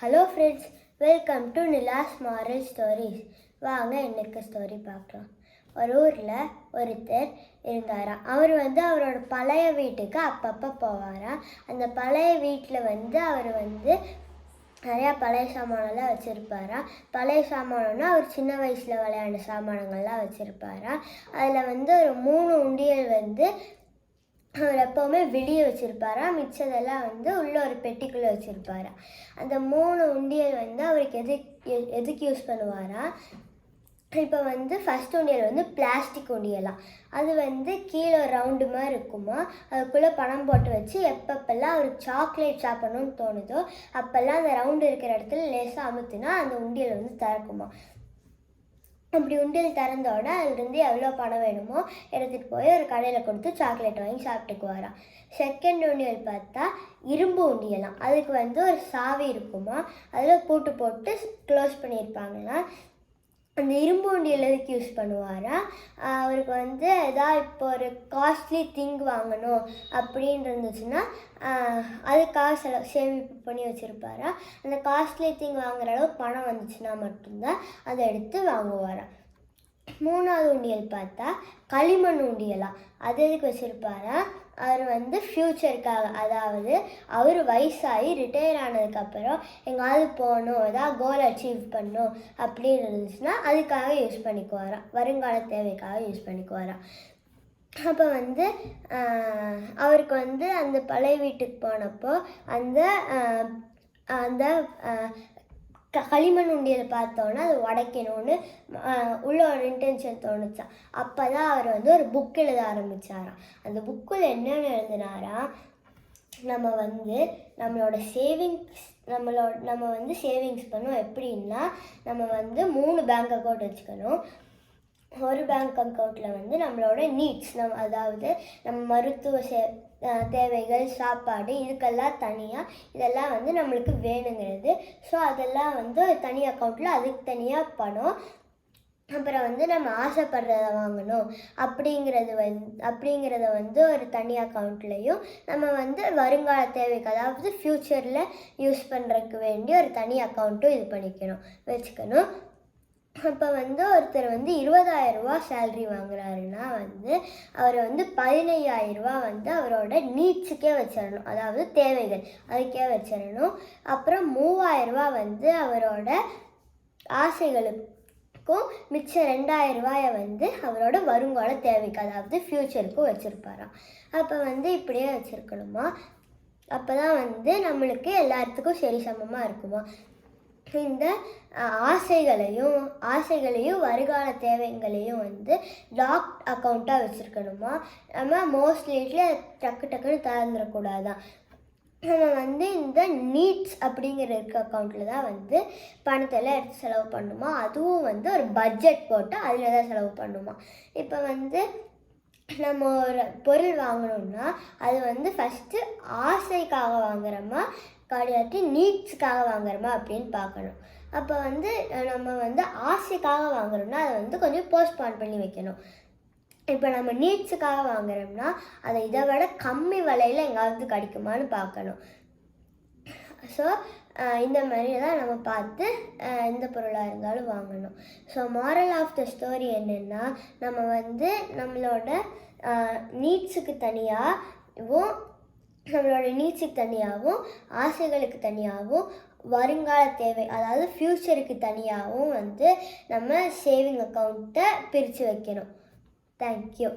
Hello friends, welcome to Nila's moral stories. வாங்க இன்னைக்கு story பார்க்கலாம். ஒரு ஊரில் ஒருத்தர் இருந்தாராம். அவர் அவரோட பழைய வீட்டுக்கு அப்பப்போ போவாராம். அந்த பழைய வீட்டில் அவர் நிறையா பழைய சாமானெல்லாம் வச்சுருப்பாராம். பழைய சாமானம்னா அவர் சின்ன வயசில் விளையாண்ட சாமானங்கள்லாம் வச்சுருப்பாராம். அதில் ஒரு 3 உண்டியல் அவர் எப்போவுமே வெளியே வச்சுருப்பாராம். மிச்சதெல்லாம் உள்ள ஒரு பெட்டிக்குள்ளே வச்சுருப்பாராம். அந்த 3 உண்டியல் அவருக்கு எதுக்கு யூஸ் பண்ணுவாராம். இப்போ ஃபஸ்ட் உண்டியல் பிளாஸ்டிக் உண்டியலாம். அது கீழே ரவுண்டு மாதிரி இருக்குமா. அதுக்குள்ளே பணம் போட்டு வச்சு எப்பப்பெல்லாம் அவருக்கு சாக்லேட் சாப்பிடணும்னு தோணுதோ அப்போல்லாம் அந்த ரவுண்டு இருக்கிற இடத்துல லேசாக அமுத்துனா அந்த உண்டியல் திறக்குமா. அப்படி உண்டியல் திறந்தோட அதுலேருந்து எவ்வளோ பணம் வேணுமோ எடுத்துகிட்டு போய் ஒரு கடையில் கொடுத்து சாக்லேட் வாங்கி சாப்பிட்டுக்குவாராம். செகண்ட் உண்டியல் பார்த்தா இரும்பு உண்டியலாம். அதுக்கு ஒரு சாவி இருக்குமா. அதில் பூட்டு போட்டு க்ளோஸ் பண்ணியிருப்பாங்கன்னா அந்த இரும்பு உண்டியல் எதுக்கு யூஸ் பண்ணுவாரா. அவருக்கு எதாவது இப்போ ஒரு காஸ்ட்லி திங் வாங்கணும் அப்படின்னு இருந்துச்சுன்னா அதுக்காக சேமிப்பு பண்ணி வச்சுருப்பாரா. அந்த காஸ்ட்லி திங் வாங்குற அளவு பணம் வந்துச்சுன்னா மட்டும்தான் அதை எடுத்து வாங்குவாரா. 3வது உண்டியல் பார்த்தா களிமண் உண்டியலாம். அது எதுக்கு வச்சுருப்பாரா. அவர் ஃப்யூச்சருக்காக, அதாவது அவர் வயசாகி ரிட்டையர் ஆனதுக்கப்புறம் எங்காவது போகணும், ஏதாவது கோல் அச்சீவ் பண்ணணும் அப்படின்னு இருந்துச்சுன்னா அதுக்காக யூஸ் பண்ணிக்குவாராம். வருங்கால தேவைக்காக யூஸ் பண்ணிக்குவாராம். அப்போ அவருக்கு அந்த பழைய வீட்டுக்கு போனப்போ அந்த அந்த களிமண் உண்டியல் பார்த்தோன்னா அது உடைக்கணும்னு உள்ள ஒரு இன்டென்ஷன் தோணுச்சான். அப்போ தான் அவர் ஒரு புக் எழுத ஆரம்பித்தாராம். அந்த புக்கில் என்னென்னு எழுதினாராம். நம்மளோட சேவிங்ஸ் நம்ம சேவிங்ஸ் பண்ணோம். எப்படின்னா நம்ம 3 பேங்க் அக்கௌண்ட் வச்சுக்கணும். ஒரு பேங்க் அக்கௌண்ட்டில் நம்மளோட நீட்ஸ், அதாவது நம்ம மருத்துவ தேவைகள், சாப்பாடு, இதுக்கெல்லாம் தனியாக இதெல்லாம் நம்மளுக்கு வேணுங்கிறது. ஸோ அதெல்லாம் ஒரு தனி அக்கௌண்ட்டில் அதுக்கு தனியாக பணம். அப்புறம் நம்ம ஆசைப்படுறத வாங்கணும் அப்படிங்கிறத ஒரு தனி அக்கௌண்ட்லேயும் நம்ம வருங்கால தேவைக்கு, அதாவது ஃப்யூச்சரில் யூஸ் பண்ணுறதுக்கு வேண்டி ஒரு தனி அக்கௌண்ட்டும் வச்சுக்கணும். அப்போ ஒருத்தர் 20,000 ரூபா சேல்ரி வாங்குறாருன்னா அவர் 15,000 ரூபா அவரோட நீட்ஸுக்கே வச்சிடணும், அதாவது தேவைகள் அதுக்கே வச்சிடணும். அப்புறம் 3,000 ரூபா அவரோட ஆசைகளுக்கும், மிச்சம் 2,000 ரூபாயை அவரோட வருங்கால தேவைக்கு, அதாவது ஃப்யூச்சருக்கும் வச்சுருப்பாராம். அப்போ இப்படியே வச்சுருக்கணுமா. அப்போ தான் நம்மளுக்கு எல்லாத்துக்கும் சரி சமமாக இருக்குமா. இந்த ஆசைகளையும் வருகால தேவைகளையும் லாக்ட் அக்கௌண்ட்டாக வச்சுருக்கணுமா. நம்ம மோஸ்ட்லி டக்குன்னு திறந்துடக்கூடாதான். நம்ம இந்த நீட்ஸ் அப்படிங்கிற அக்கௌண்ட்டில் தான் பணத்தெல்லாம் எடுத்து செலவு பண்ணணுமா. அதுவும் ஒரு பட்ஜெட் போட்டு அதில் தான் செலவு பண்ணணுமா. இப்போ நம்ம ஒரு பொருள் வாங்கணும்னா அது ஃபஸ்ட்டு ஆசைக்காக வாங்குறோமா கிடையாது நீட்ஸுக்காக வாங்குறோமா அப்படின்னு பார்க்கணும். அப்போ நம்ம ஆசைக்காக வாங்குறோம்னா அதை கொஞ்சம் போஸ்ட்பான் பண்ணி வைக்கணும். இப்போ நம்ம நீட்ஸுக்காக வாங்குறோம்னா அதை இதை விட கம்மி விலையில் எங்காவது கிடைக்குமான்னு பார்க்கணும். ஸோ இந்த மாதிரி தான் நம்ம பார்த்து எந்த பொருளாக இருந்தாலும் வாங்கணும். So moral of the story என்னென்னா, நம்ம நம்மளோட நீட்ஸுக்கு தனியாகவும் ஆசைகளுக்கு தனியாகவும் வருங்கால தேவை, அதாவது ஃப்யூச்சருக்கு தனியாகவும் நம்ம சேவிங் அக்கௌண்ட்டை பிரித்து வைக்கணும். தேங்க்யூ.